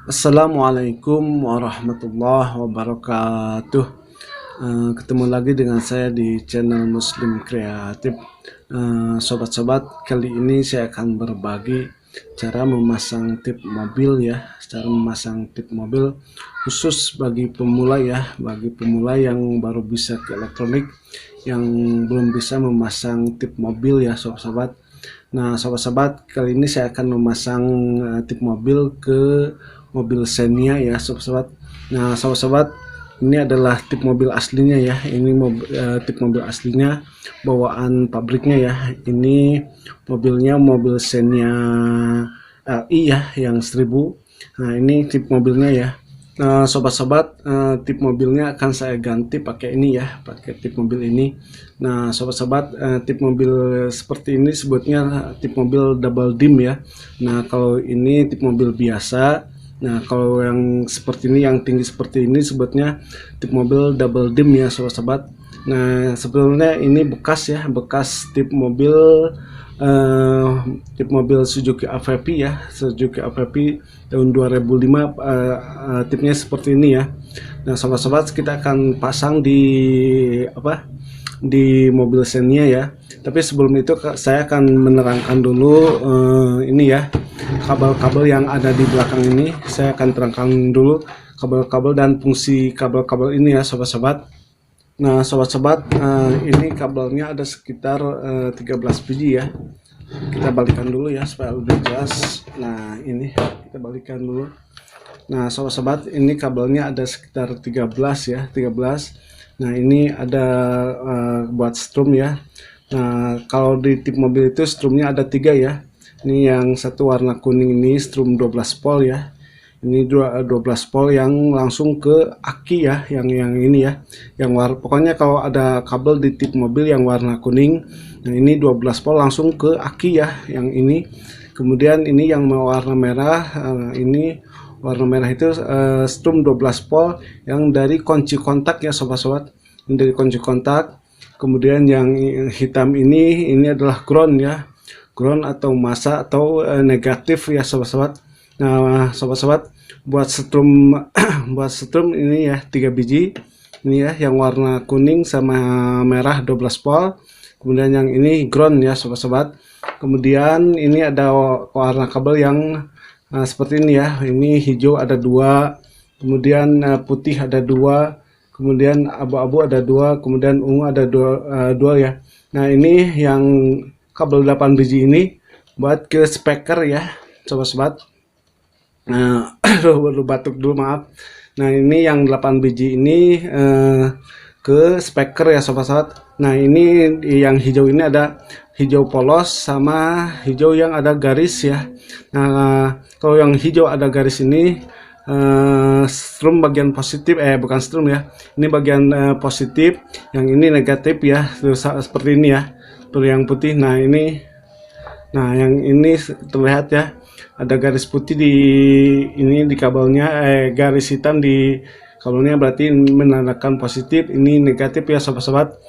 Assalamualaikum warahmatullahi wabarakatuh. Ketemu lagi dengan saya di channel Muslim Kreatif. Sobat-sobat, kali ini saya akan berbagi cara memasang tip mobil ya. Cara memasang tip mobil khusus bagi pemula ya, bagi pemula yang baru bisa ke elektronik, yang belum bisa memasang tip mobil ya, sobat-sobat. Nah, sobat-sobat, kali ini saya akan memasang tip mobil ke mobil Xenia ya, sobat-sobat. Nah, sobat-sobat, ini adalah tip mobil aslinya ya. Ini tip mobil aslinya bawaan pabriknya ya. Ini mobilnya mobil Xenia LI ya, yang 1000. Nah, ini tip mobilnya ya. Sobat-sobat, tip mobilnya akan saya ganti pakai ini ya, pakai tip mobil ini. Nah, sobat-sobat, tip mobil seperti ini sebutnya tip mobil double dim ya. Nah, kalau ini tip mobil biasa. Nah, kalau yang seperti ini, yang tinggi seperti ini sebutnya tip mobil double dim ya, sobat-sobat. Nah, sebetulnya ini bekas ya, bekas eh, tip mobil Suzuki AVP ya, Suzuki AVP tahun 2005. Tipnya seperti ini ya. Nah, sobat-sobat, kita akan pasang di mobil Xenia ya. Tapi sebelum itu saya akan menerangkan dulu ini ya, kabel-kabel yang ada di belakang ini. Saya akan terangkan dulu kabel-kabel dan fungsi kabel-kabel ini ya, sobat-sobat. Nah, sobat-sobat, ini kabelnya ada sekitar 13 biji ya. Kita balikan dulu ya supaya lebih jelas. Nah, ini kita balikan dulu. Nah, sobat-sobat, ini kabelnya ada sekitar 13 ya, 13. Nah, ini ada buat strum ya. Nah, kalau di tip mobil itu strumnya ada 3 ya. Ini yang satu warna kuning ini strum 12 volt ya. Ini 12 volt yang langsung ke aki ya, yang ini ya. Pokoknya kalau ada kabel di tip mobil yang warna kuning, nah ini 12 volt langsung ke aki ya, yang ini. Kemudian ini yang warna merah, ini warna merah itu strum 12 volt yang dari kunci kontak ya, sobat-sobat. Ini dari kunci kontak. Kemudian yang hitam ini adalah ground ya, ground atau masa atau negatif ya, sobat-sobat. Nah, sobat-sobat, buat strum buat strum ini ya 3 biji. Ini ya, yang warna kuning sama merah 12 volt. Kemudian yang ini ground ya, sobat-sobat. Kemudian ini ada warna kabel yang seperti ini ya. Ini hijau ada 2, kemudian putih ada 2, kemudian abu-abu ada 2, kemudian ungu ada 2 ya. Nah, ini yang kabel 8 biji ini buat ke speaker ya, sobat-sobat. Nah, baru batuk dulu, maaf. Nah, ini yang 8 biji ini ke speaker ya, sobat-sobat. Nah, ini yang hijau ini ada hijau polos sama hijau yang ada garis ya. Nah, kalau yang hijau ada garis ini strum bagian positif, bukan strum ya. Ini bagian positif, yang ini negatif ya. Seperti ini ya. Seperti yang putih. Nah, yang ini terlihat ya, ada garis putih di kabelnya, garis hitam di kabelnya, berarti menandakan positif. Ini negatif ya, sobat-sobat.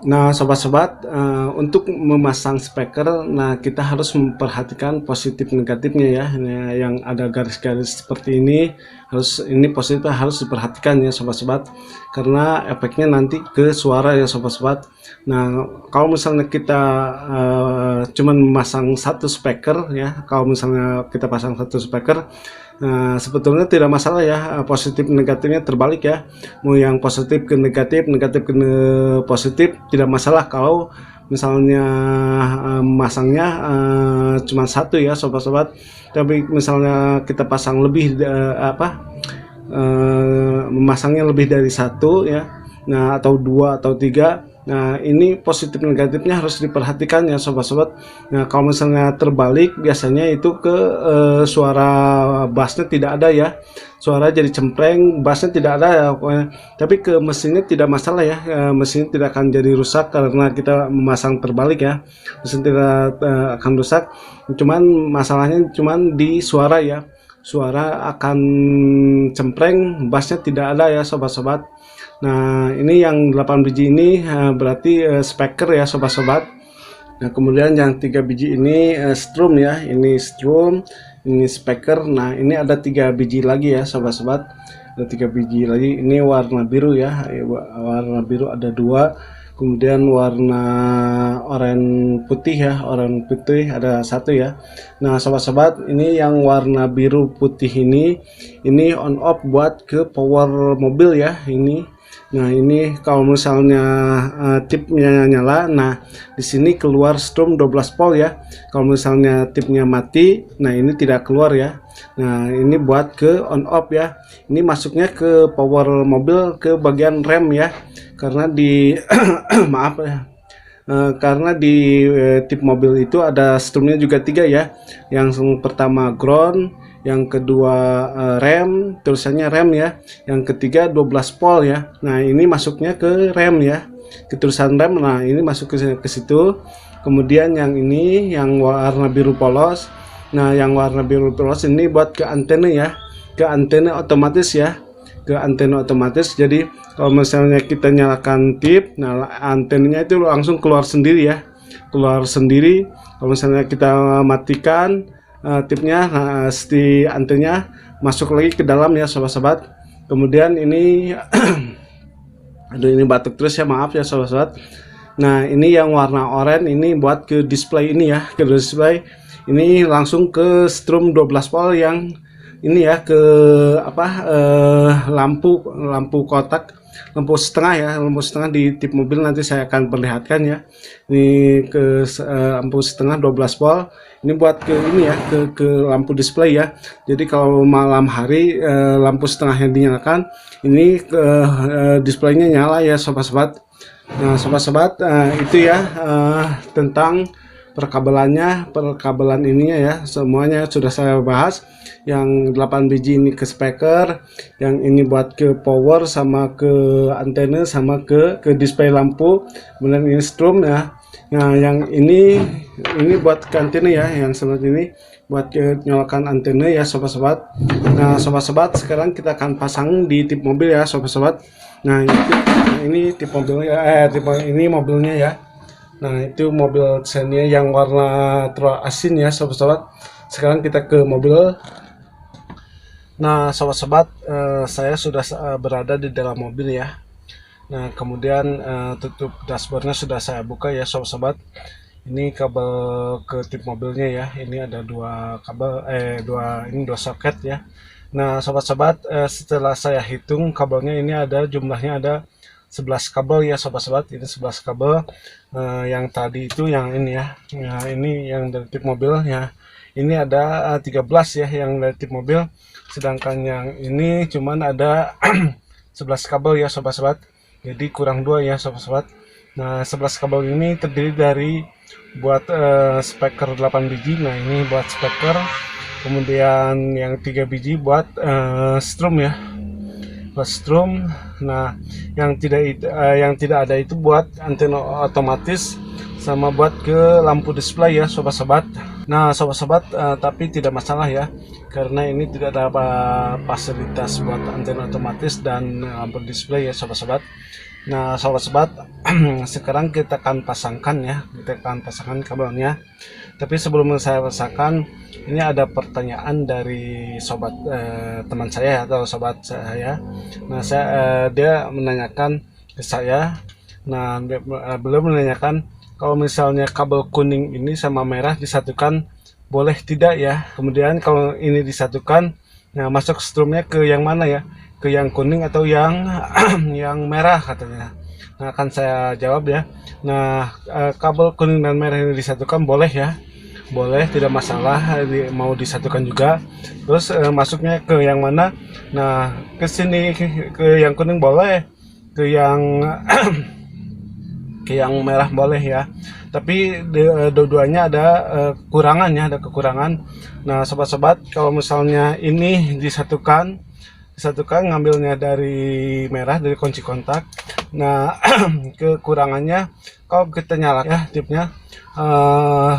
Nah, sobat-sobat, untuk memasang speaker, nah kita harus memperhatikan positif negatifnya ya. Nah, yang ada garis-garis seperti ini positif harus diperhatikan ya, sobat-sobat, karena efeknya nanti ke suara ya, sobat-sobat. Nah, kalau misalnya kita cuman memasang satu speaker ya, kalau misalnya kita pasang satu speaker, nah, sebetulnya tidak masalah ya, positif negatifnya terbalik ya. Mau yang positif ke negatif, negatif ke positif, tidak masalah kalau misalnya masangnya cuma satu ya, sobat-sobat. Tapi misalnya kita pasang lebih memasangnya lebih dari satu ya, nah atau 2 atau 3. Nah, ini positif negatifnya harus diperhatikan ya, sobat-sobat. Nah, kalau misalnya terbalik, biasanya itu ke suara bassnya tidak ada ya, suara jadi cempreng, bassnya tidak ada ya pokoknya. Tapi ke mesinnya tidak masalah ya, mesin tidak akan jadi rusak karena kita memasang terbalik ya, mesin tidak akan rusak. Cuman masalahnya cuman di suara ya, suara akan cempreng, bassnya tidak ada ya, sobat-sobat. Nah, ini yang 8 biji ini berarti speaker ya, sobat-sobat. Nah, kemudian yang 3 biji ini strum ya, ini strum. ini speaker. Nah ini ada 3 biji lagi ya sobat-sobat, ada 3 biji lagi. Ini warna biru ya, warna biru ada 2, kemudian warna oranye putih ya, oranye putih ada 1 ya. Nah sobat-sobat, ini yang warna biru putih ini on off buat ke power mobil ya ini. Nah ini kalau misalnya tipnya nyala, nah di sini keluar strum 12 volt ya. Kalau misalnya tipnya mati, nah ini tidak keluar ya. Nah ini buat ke on off ya. Ini masuknya ke power mobil ke bagian rem ya, karena di maaf ya, karena di tip mobil itu ada strumnya juga 3 ya. Yang pertama ground, yang kedua rem, tulisannya rem ya, yang ketiga 12 volt ya. Nah ini masuknya ke rem ya, ke tulisan rem. Nah ini masuk ke situ. Kemudian yang ini yang warna biru polos, nah yang warna biru polos ini buat ke antena ya, ke antena otomatis ya, ke antena otomatis. Jadi kalau misalnya kita nyalakan tip, nah antenanya itu langsung keluar sendiri ya, keluar sendiri. Kalau misalnya kita matikan tipnya, nah si antenanya masuk lagi ke dalam ya sobat-sobat. Kemudian ini aduh ini batuk terus ya, maaf ya sobat-sobat. Nah ini yang warna oranye ini buat ke display ini ya, ke display ini langsung ke strum 12 volt yang ini ya, ke lampu kotak, lampu setengah ya, lampu setengah di tip mobil. Nanti saya akan perlihatkan ya. Ini ke lampu setengah 12 volt. Ini buat ke ini ya, ke lampu display ya. Jadi kalau malam hari lampu setengahnya dinyalakan, ini displaynya nyala ya sobat-sobat. Nah sobat-sobat, itu ya tentang perkabelan ininya ya, semuanya sudah saya bahas. Yang 8 biji ini ke speaker, yang ini buat ke power sama ke antena sama ke display lampu, kemudian ini strum ya. Nah yang ini buat ke antena ya, yang seperti ini buat nyalakan antena ya sobat-sobat. Nah sobat-sobat, sekarang kita akan pasang di tip mobil ya sobat-sobat. Nah ini tip mobilnya, ini mobilnya ya. Nah itu mobil Xenia yang warna terang asin ya sobat-sobat. Sekarang kita ke mobil. Nah sobat-sobat, saya sudah berada di dalam mobil ya. Nah kemudian tutup dashboardnya sudah saya buka ya sobat-sobat. Ini kabel ke tip mobilnya ya. Ini ada 2 kabel, dua soket ya. Nah sobat-sobat, setelah saya hitung kabelnya ini ada jumlahnya ada 11 kabel ya sobat-sobat. Ini 11 kabel. Yang tadi itu yang ini ya. Nah ini yang dari tip mobil ya. Ini ada 13 ya yang dari tip mobil. Sedangkan yang ini cuman ada 11 kabel ya sobat-sobat. Jadi kurang 2 ya sobat-sobat. Nah 11 kabel ini terdiri dari buat speaker 8 biji. Nah ini buat speaker. Kemudian yang 3 biji buat strum ya, buat strum. Nah yang tidak ada itu buat antena otomatis sama buat ke lampu display ya sobat-sobat. Nah sobat-sobat, tapi tidak masalah ya, karena ini tidak ada fasilitas buat antena otomatis dan lampu display ya sobat-sobat. Nah sobat-sobat, sekarang kita akan pasangkan ya, kita akan pasangkan kabelnya. Tapi sebelum saya pasangkan, ini ada pertanyaan dari sobat teman saya atau sobat saya. Nah dia menanyakan ke saya. Nah beliau menanyakan kalau misalnya kabel kuning ini sama merah disatukan boleh tidak ya. Kemudian kalau ini disatukan, nah masuk strumnya ke yang mana ya, ke yang kuning atau yang yang merah katanya. Nah akan saya jawab ya. Nah kabel kuning dan merah ini disatukan boleh ya, boleh, tidak masalah, mau disatukan juga. Terus masuknya ke yang mana? Nah ke sini ke yang kuning boleh, ke yang ke yang merah boleh ya. Tapi dua-duanya ada kekurangannya, ada kekurangan. Nah sobat-sobat, kalau misalnya ini disatukan ngambilnya dari merah, dari kunci kontak. Nah kekurangannya kalau kita nyala ya tipnya,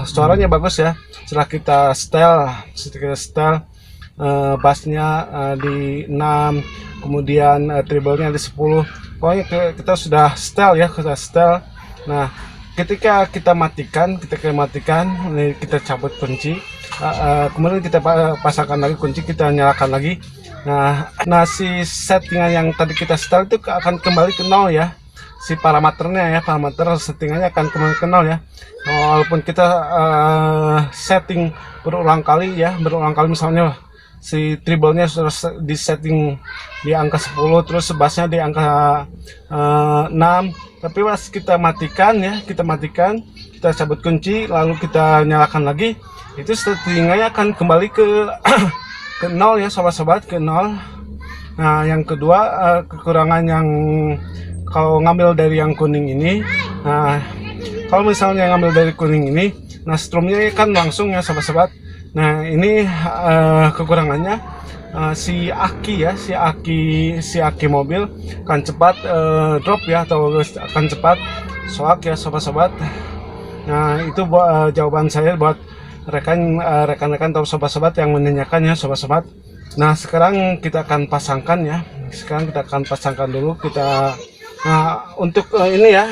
suaranya bagus ya. Setelah kita setel bassnya di 6, kemudian treble-nya di 10. Pokoknya kita sudah setel ya, kita setel. Nah ketika kita matikan, kita cabut kunci. kemudian kita pasangkan lagi kunci, kita nyalakan lagi. Nah si settingan yang tadi kita setel itu akan kembali ke nol ya, si parameternya ya, parameter settingannya akan kembali ke nol ya. Walaupun kita setting berulang kali ya, misalnya si treble-nya sudah di setting di angka 10, terus bassnya di angka 6, tapi pas kita matikan ya, kita cabut kunci lalu kita nyalakan lagi, itu settingannya akan kembali ke ke nol ya sobat-sobat, ke nol. Nah yang kedua, kekurangan yang kalau ngambil dari yang kuning ini, nah kalau misalnya ngambil dari kuning ini, nah strumnya kan langsung ya sobat-sobat. Nah ini kekurangannya, si aki ya, si aki mobil akan cepat drop ya, atau akan cepat soak ya sobat-sobat. Nah itu jawaban saya buat rekan-rekan atau sobat-sobat yang menanyakan ya sobat-sobat. Nah sekarang kita akan pasangkan ya, dulu kita. Nah untuk ini ya,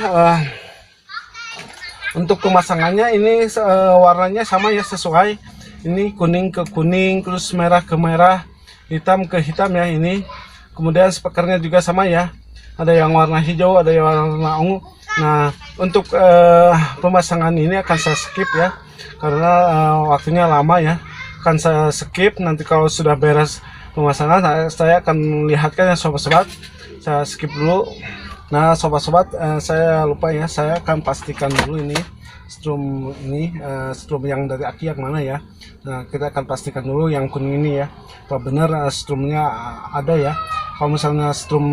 untuk pemasangannya ini warnanya sama ya, sesuai. Ini kuning ke kuning, terus merah ke merah, hitam ke hitam ya ini. Kemudian speakernya juga sama ya, ada yang warna hijau, ada yang warna ungu. Nah untuk pemasangan ini akan saya skip ya, karena waktunya lama ya, akan saya skip. Nanti kalau sudah beres pemasangan saya akan lihatkan ya sobat-sobat, saya skip dulu. Nah sobat-sobat, saya lupa ya, saya akan pastikan dulu ini strum ini, strum yang dari aki yang mana ya. Nah kita akan pastikan dulu yang kuning ini ya, apa benar strumnya ada ya. Kalau misalnya strum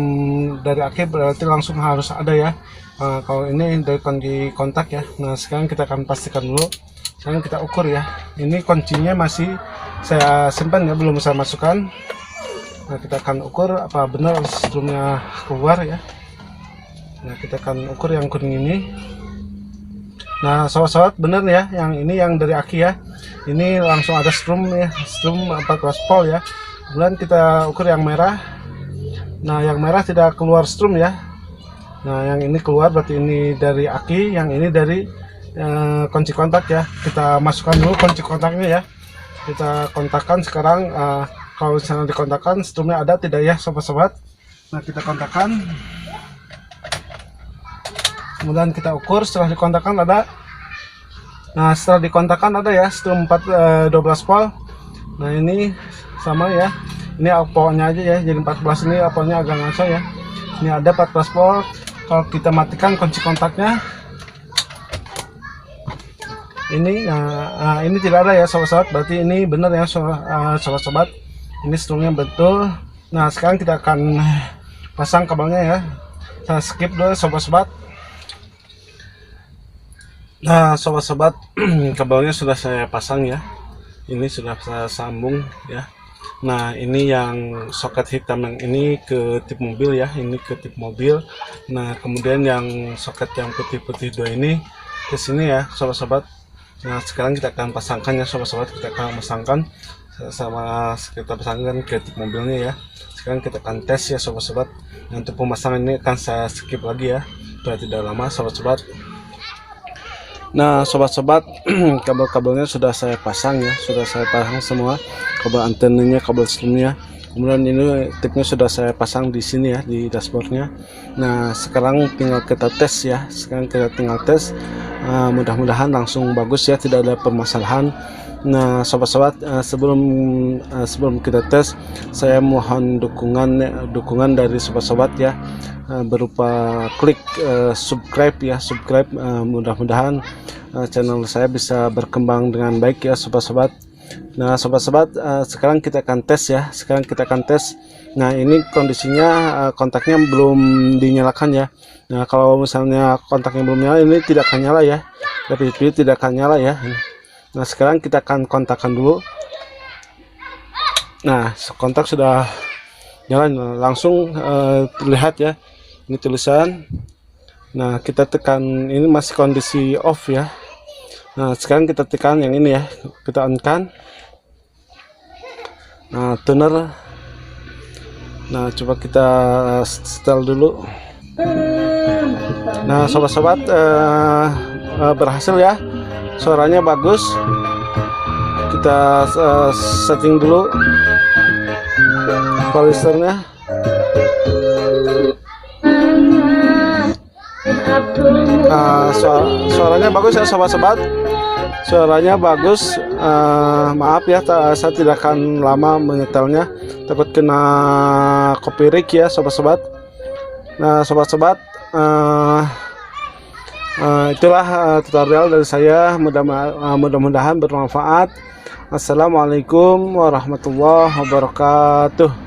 dari aki berarti langsung harus ada ya. Kalau ini dari kunci kontak ya. Nah sekarang kita akan pastikan dulu, sekarang kita ukur ya. Ini kuncinya masih saya simpan ya, belum saya masukkan. Nah kita akan ukur apa benar strumnya keluar ya. Nah kita akan ukur yang kuning ini. Nah sobat-sobat, bener ya, yang ini yang dari aki ya, ini langsung ada strum ya, strum 14 volt ya. Kemudian kita ukur yang merah. Nah yang merah tidak keluar strum ya. Nah yang ini keluar, berarti ini dari aki, yang ini dari kunci kontak ya. Kita masukkan dulu kunci kontaknya ya, kita kontakkan sekarang. Kalau misalnya dikontakkan strumnya ada tidak ya sobat-sobat. Nah kita kontakkan, kemudian kita ukur. Setelah dikontakkan ada, nah setelah dikontakkan ada ya strum 12 volt. Nah ini sama ya, ini outputnya aja ya, jadi 14 ini outputnya agak ngaco ya. Ini ada 14 volt. Kalau kita matikan kunci kontaknya ini, nah ini tidak ada ya sobat-sobat, berarti ini benar ya sobat-sobat, ini strumnya betul. Nah sekarang kita akan pasang kabelnya ya, saya skip dulu sobat-sobat. Nah sobat-sobat, kabelnya sudah saya pasang ya, ini sudah saya sambung ya. Nah ini yang soket hitam yang ini ke tip mobil ya, ini ke tip mobil. Nah kemudian yang soket yang putih-putih dua ini ke sini ya sobat-sobat. Nah sekarang kita akan pasangkan ya sobat-sobat, kita akan pasangkan sama, kita pasangkan ke tip mobilnya ya. Sekarang kita akan tes ya sobat-sobat. Nah, untuk pemasangan ini akan saya skip lagi ya, biar tidak lama sobat-sobat. Nah sobat-sobat, kabel-kabelnya sudah saya pasang ya, sudah saya pasang semua, kabel antenanya, kabel strumnya. Kemudian ini tipnya sudah saya pasang di sini ya, di dashboardnya. Nah sekarang tinggal kita tes ya, mudah-mudahan langsung bagus ya, tidak ada permasalahan. Nah sobat-sobat, sebelum kita tes, saya mohon dukungan dari sobat-sobat ya, berupa klik subscribe ya, mudah-mudahan channel saya bisa berkembang dengan baik ya sobat-sobat. Nah sobat-sobat, sekarang kita akan tes ya, nah ini kondisinya kontaknya belum dinyalakan ya. Nah kalau misalnya kontaknya belum nyala, ini tidak akan nyala ya, tapi tidak akan nyala ya. Nah sekarang kita akan kontakkan dulu. Nah kontak sudah nyala, langsung terlihat ya, ini tulisan. Nah kita tekan, ini masih kondisi off ya. Nah sekarang kita tekan yang ini ya, kita on kan. Nah tuner. Nah coba kita setel dulu. Nah sobat-sobat, berhasil ya, suaranya bagus. kita setting dulu polysternya. Suaranya bagus ya sobat-sobat, suaranya bagus. Maaf ya, saya tidak akan lama menyetelnya, takut kena copyright ya sobat-sobat. Nah sobat-sobat, itulah tutorial dari saya, mudah-mudahan bermanfaat. Assalamualaikum warahmatullahi wabarakatuh.